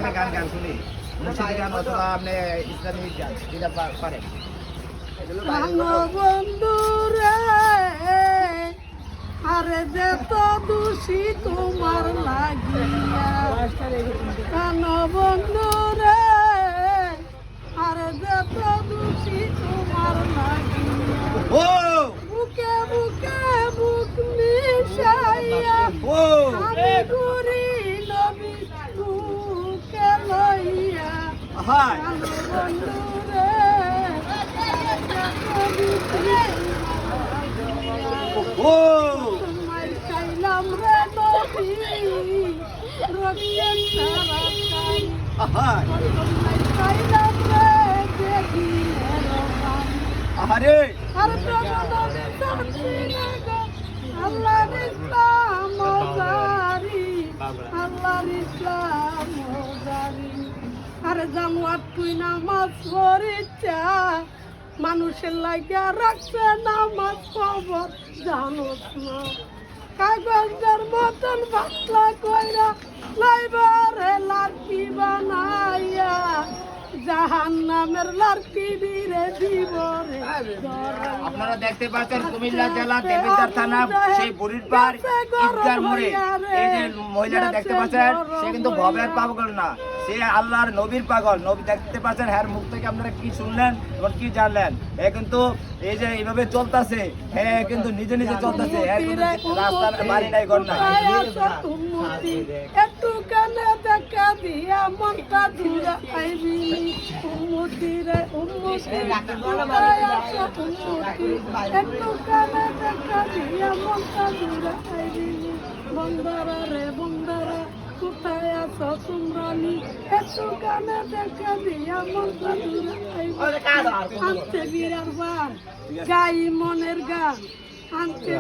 একটা গান গান শুনি, মুর্শিদি গান অথবা আপনি ইসলামী গান যেটা পারেন। বন্ধু রে আরে যে তো দোষী তোমার লাগিয়া, কেন বন্ধু রে আরে যে তো দোষী তোমার লাগিয়া, ও বুকে বুকে বুক মিশাইয়া আমি ঘুরি নবী বুকে লইয়া, হাই বন্ধু রে ও তোমায় চাইলাম রে নবী রক্ষের সারাটাই, হাই তোমায় চাইলাম রে দেখি রবান, আরে আর প্রভু নবী আল্লাহর ইসলাম জারি, আল্লাহর ইসলাম জারি, আরে জামুয়াত তুই নামাজ পড়িছা মানুষের লাগিয়া রাখছে নামাজ খবর জানোস না, কাগজের মতন বাতলা কইরা লাইবারে লাকি বানাইয়া জাহান্নামের লাকি দিরে দিব রে। আপনারা দেখতে পাচ্ছেন কুমিল্লা জেলা দেবিদ্বার থানা সেই বুড়ির পাড় ঈদগার মোড়ে এই যে মহিলাটা দেখতে পাচ্ছেন, সে কিন্তু ভবের পাগল না, সে আল্লাহর নবীর পাগল। নবী দেখতে পাচ্ছেন, হ্যাঁ মুখ থেকে আপনারা কি শুনলেন এবং কি জানলেন। এ কিন্তু এই যে এইভাবে চলতেছে, হ্যাঁ কিন্তু নিজে নিজে চলতেছে, রাস্তার বাড়ি নাই ঘর নাই। একটু কানে দেখা দিয়া মনটা দূরে আইবি, উম্মতি রে উম্মতি একটু কানে দেখা দিয়া মনটা দূরে আইবি, বন্দরা রে বন্দরা কোথায় আছো তোমরানি, একটু কানে দেখা দিয়া মনটা দূরে আইবি, আনতে বিরার বার গাই মনের গান আনতে